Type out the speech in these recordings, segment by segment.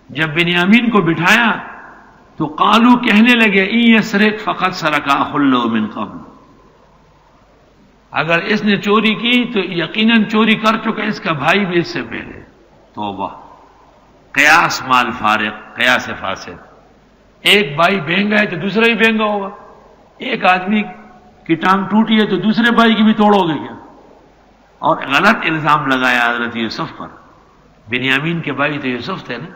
جب بنیامین کو بٹھایا تو قالو کہنے لگے ان یسرق فقد سرق اخ له من قبل، اگر اس نے چوری کی تو یقیناً چوری کر چکا اس کا بھائی بھی اس سے پہلے۔ توبہ، قیاس مال فارق، قیاس فاسد۔ ایک بھائی بہنگا ہے تو دوسرا بھی بہنگا ہوگا، ایک آدمی کی ٹانگ ٹوٹی ہے تو دوسرے بھائی کی بھی توڑو گے کیا؟ اور غلط الزام لگایا حضرت یوسف پر۔ بنیامین کے بھائی تو یوسف تھے نا،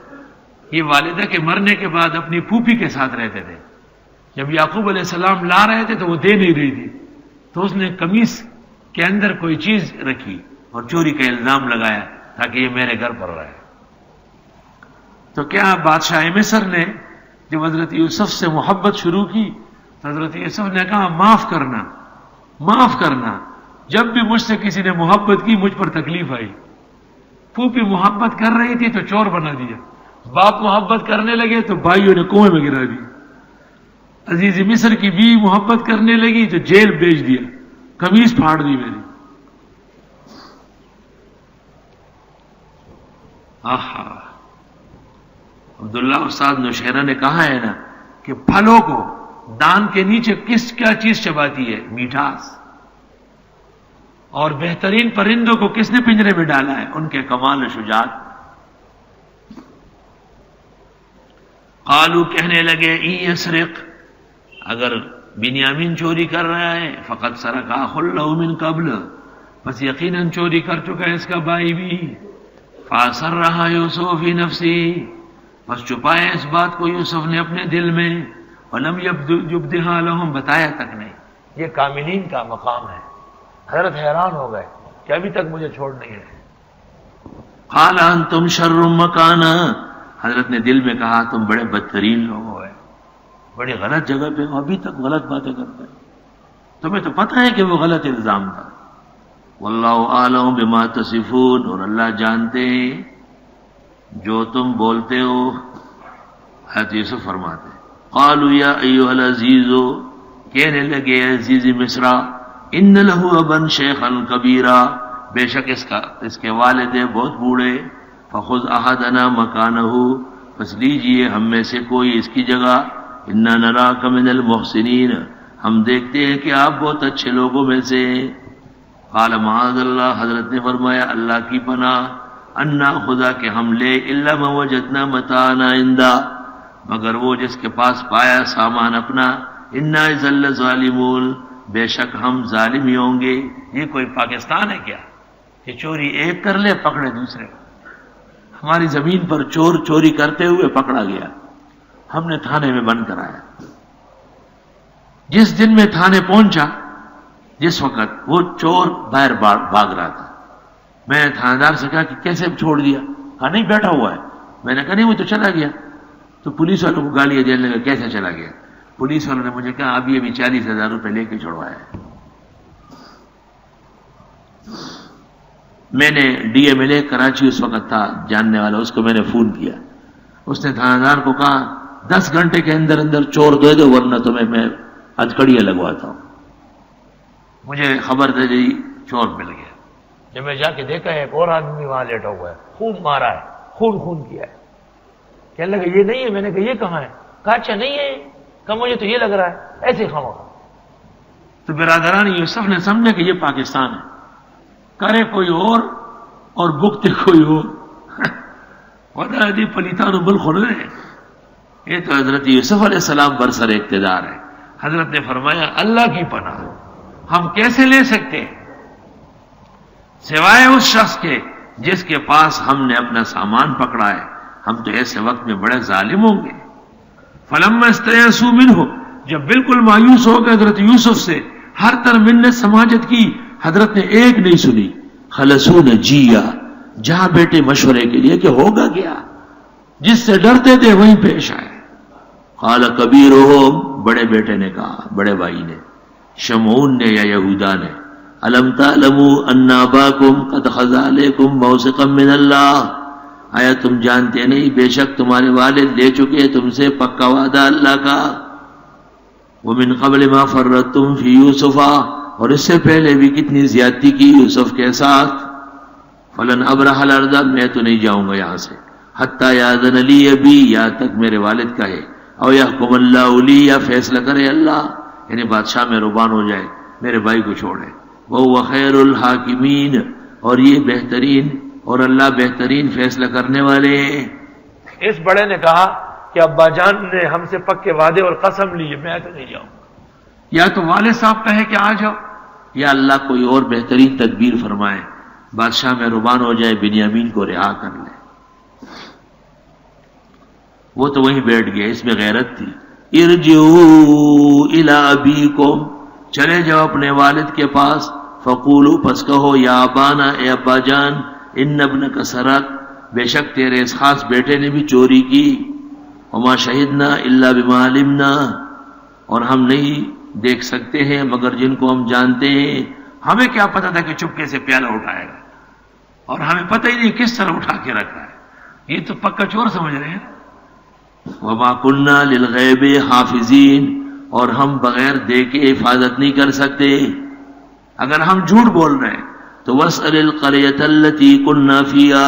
یہ والدہ کے مرنے کے بعد اپنی پھوپھی کے ساتھ رہتے تھے۔ جب یعقوب علیہ السلام لا رہے تھے تو وہ دے نہیں رہی تھی، تو اس نے قمیص کے اندر کوئی چیز رکھی اور چوری کا الزام لگایا تاکہ یہ میرے گھر پر رہے۔ تو کیا بادشاہ مصر نے جب حضرت یوسف سے محبت شروع کی تو حضرت یوسف نے کہا معاف کرنا، معاف کرنا، جب بھی مجھ سے کسی نے محبت کی مجھ پر تکلیف آئی۔ پھوپھی محبت کر رہی تھی تو چور بنا دیا، باپ محبت کرنے لگے تو بھائیوں نے کنویں میں گرا دیا، عزیز مصر کی بیوی محبت کرنے لگی تو جیل بھیج دیا، قمیص پھاڑ دی میری۔ آہا، عبداللہ استاد نوشہرہ نے کہا ہے نا کہ پھلوں کو دان کے نیچے کیا چیز چباتی ہے؟ میٹھاس۔ اور بہترین پرندوں کو کس نے پنجرے میں ڈالا ہے؟ ان کے کمال و شجاعت۔ قالو کہنے لگے ان یسرق، اگر بنیامین چوری کر رہا ہے فقد سرق اخ له من قبل، بس یقیناً چوری کر چکا ہے اس کا بھائی بھی۔ فاسرها یوسف فی نفسی، بس چھپایا اس بات کو یوسف نے اپنے دل میں، ولم یبدها لهم، بتایا تک نہیں۔ یہ کاملین کا مقام ہے۔ حضرت حیران ہو گئے کہ ابھی تک مجھے چھوڑ نہیں رہے۔ قال انتم شر مکانا، حضرت نے دل میں کہا تم بڑے بدترین لوگ ہو، بڑی غلط جگہ پہ ہو، ابھی تک غلط باتیں کرتے ہیں، تمہیں تو پتہ ہے کہ وہ غلط الزام تھا۔ واللہ اعلم بما تصفون، اور اللہ جانتے ہیں جو تم بولتے ہو۔ حضرت یوسف فرماتے ہیں قالوا یا ایھا العزیز، کہنے لگے عزیز مصر، ان له ابا شیخا کبیرا، بے شک اس کے والد ہیں بہت بوڑھے، فخذ احدنا مکانہ، پس لیجئے ہم میں سے کوئی اس کی جگہ، انا نراک من المحسنین، ہم دیکھتے ہیں کہ آپ بہت اچھے لوگوں میں سے ہیں۔ قال معاذ اللہ، حضرت نے فرمایا اللہ کی پناہ، انا خدا کہ ہم لے الا ما وجدنا متاعنا عندا، مگر وہ جس کے پاس پایا سامان اپنا، انا اذا لظالمون، بے شک ہم ظالم ہی ہوں گے۔ یہ کوئی پاکستان ہے کیا کہ چوری ایک کر لے پکڑے دوسرے؟ ہماری زمین پر چور چوری کرتے ہوئے پکڑا گیا، ہم نے تھانے میں بند کرایا۔ جس دن میں تھانے پہنچا، جس وقت وہ چور باہر بھاگ رہا تھا، میں نے تھانے دار سے کہا کہ کیسے چھوڑ دیا؟ کہا نہیں بیٹھا ہوا ہے۔ میں نے کہا نہیں وہ تو چلا گیا۔ تو پولیس والوں کو گالیاں دینے لگا کیسے چلا گیا؟ پولیس والوں نے مجھے کہا ابھی 40,000 روپے لے کے چھوڑوایا ہے۔ میں نے D M L A Karachi اس وقت تھا جاننے والا، اس کو میں نے فون کیا، اس نے تھانہ دار کو کہا 10 گھنٹے کے اندر اندر چور دے دو ورنہ تمہیں میں ہتھکڑیاں لگواتا ہوں۔ مجھے خبر دے دی چور مل گیا۔ جب میں جا کے دیکھا ایک اور آدمی وہاں لیٹا ہوا ہے، خون مارا ہے، خون کیا ہے۔ کہنے لگا یہ نہیں ہے۔ میں نے کہا یہ کہاں ہے؟ کہا اچھا نہیں ہے، کہا مجھے تو یہ لگ رہا ہے، ایسے خاموخا۔ تو برادران یوسف نے سمجھا کہ یہ پاکستان ہے، کرے کوئی اور بکتے کوئی اور۔ خدا دی پلیتانو بالخلے، یہ تو حضرت یوسف علیہ السلام برسر اقتدار ہے۔ حضرت نے فرمایا اللہ کی پناہ ہم کیسے لے سکتے ہیں سوائے اس شخص کے جس کے پاس ہم نے اپنا سامان پکڑا ہے، ہم تو ایسے وقت میں بڑے ظالم ہوں گے۔ فلما استیئسوا منہ، جب بالکل مایوس ہو گئے حضرت یوسف سے، ہر طرح منت سماجت کی، حضرت نے ایک نہیں سنی۔ خلصوا نجیہ، جہاں بیٹے مشورے کے لیے کہ ہوگا کیا، جس سے ڈرتے تھے وہیں پیش آئے۔ قال کبیرہم، بڑے بیٹے نے کہا، بڑے بھائی نے، شمعون نے یا یہودا نے، الم تعلموا ان اباکم قد خذ علیکم موثقا من اللہ، آیا تم جانتے نہیں بے شک تمہارے والد لے چکے تم سے پکا وعدہ اللہ کا، ومن قبل ما فرطتم فی یوسف، اور اس سے پہلے بھی کتنی زیادتی کی یوسف کے ساتھ، فلن ابرح الارض، میں تو نہیں جاؤں گا یہاں سے، حتی یاذن لی ابی، یہاں تک میرے والد کہے، او یحکم اللہ لی، یا فیصلہ کرے اللہ، یعنی بادشاہ میں ربان ہو جائے، میرے بھائی کو چھوڑے. وَهُوَ خَيْرُ الْحَاكِمِينَ، اور یہ بہترین اور اللہ بہترین فیصلہ کرنے والے ہیں. اس بڑے نے کہا کہ ابا جان نے ہم سے پکے وعدے اور قسم لی، میں تو نہیں جاؤں. یا تو والد صاحب کہے کہ آ جاؤ، یا اللہ کوئی اور بہترین تدبیر فرمائے، بادشاہ میں ربان ہو جائے، بنیامین کو رہا کر لے. وہ تو وہیں بیٹھ گیا، اس میں غیرت تھی. ارجعوا الی ابیکم، چلے جاؤ اپنے والد کے پاس. فقولوا، پس کہو، یا ابانا، اے ابا جان، ان ابنک سرق، بے شک تیرے اس خاص بیٹے نے بھی چوری کی. وما شہدنا الا بما علمنا، اور ہم نہیں دیکھ سکتے ہیں مگر جن کو ہم جانتے ہیں. ہمیں کیا پتا تھا کہ چپکے سے پیالہ اٹھائے گا، اور ہمیں پتہ ہی نہیں کس طرح اٹھا کے رکھا ہے. یہ تو پکا چور سمجھ رہے ہیں. وما كنا للغیب حافظین، اور ہم بغیر دیکھے حفاظت نہیں کر سکتے. اگر ہم جھوٹ بول رہے ہیں تو واسأل القریۃ التی كنا فیہا،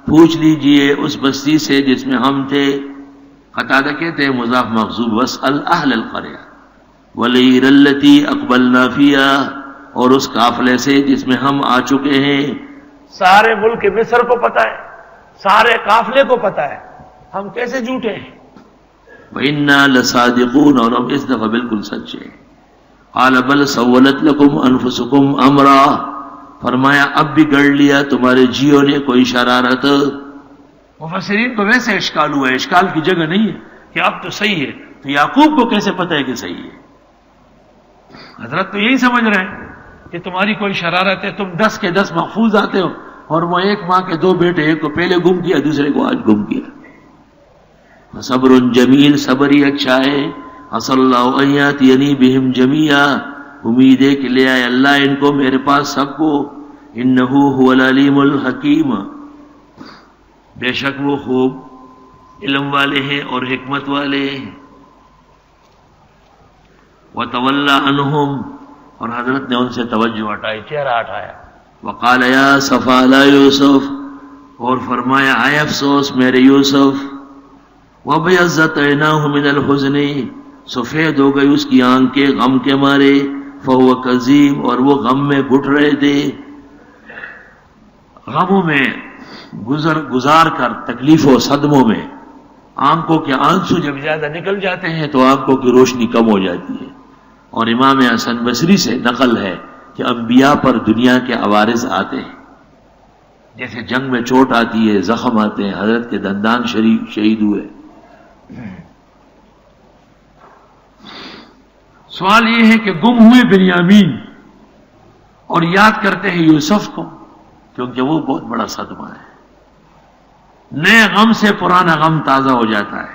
پوچھ لیجئے اس بستی سے جس میں ہم تھے. قتادہ کہتے ہیں مضاف مخصوب، واسأل اہل القریہ، والعیر التی اقبلنا فیہا، اور اس قافلے سے جس میں ہم آ چکے ہیں. سارے ملک مصر کو پتا ہے، سارے قافلے کو پتا ہے، ہم کیسے جھوٹے ہیں؟ وَإِنَّا لَصَادِقُونَ، اور ہم اس دفعہ بالکل سچے ہیں. قَالَ بَلْ سَوَّلَتْ لَكُمْ أَنفُسُكُمْ أَمْرًا، فرمایا اب بھی گڑ لیا تمہارے جیوں نے کوئی شرارت. مفسرین کو ویسے اشکال ہوا ہے، اشکال کی جگہ نہیں ہے کہ اب تو صحیح ہے، تو یعقوب کو کیسے پتہ ہے کہ صحیح ہے؟ حضرت تو یہی سمجھ رہے ہیں کہ تمہاری کوئی شرارت ہے، تم 10 کے 10 محفوظ آتے ہو، اور وہ ایک ماں کے 2 بیٹے، ایک کو پہلے گم کیا، دوسرے کو آج گم کیا. صبر جمیل، صبر ہی اچھا ہے. عسى اللہ ان یاتینی بہم جمیعا، امید ہے کہ لے آئے اللہ ان کو میرے پاس سب کو. انہ هو العلیم الحکیم، بے شک وہ خوب علم والے ہیں اور حکمت والے ہیں. وتولی عنہم، اور حضرت نے ان سے توجہ ہٹائی، چہرہ ہٹایا. وقال یا صفا علی یوسف، اور فرمایا اے افسوس میرے یوسف. وَبَيَضَّتْ عَيْنَاهُ مِنَ الْحُزْنِ، سفید ہو گئی اس کی آنکھیں غم کے مارے. فَهُوَ كَظِيمٌ، اور وہ غم میں گھٹ رہے تھے. غموں میں گزار کر، تکلیفوں صدموں میں آنکھوں کے آنسو جب زیادہ نکل جاتے ہیں تو آنکھوں کی روشنی کم ہو جاتی ہے. اور امام حسن بصری سے نقل ہے کہ انبیاء پر دنیا کے عوارض آتے ہیں، جیسے جنگ میں چوٹ آتی ہے، زخم آتے ہیں. حضرت کے دندان شہید ہوئے. سوال یہ ہے کہ گم ہوئے بنیامین اور یاد کرتے ہیں یوسف کو، کیونکہ وہ بہت بڑا صدمہ ہے. نئے غم سے پرانا غم تازہ ہو جاتا ہے.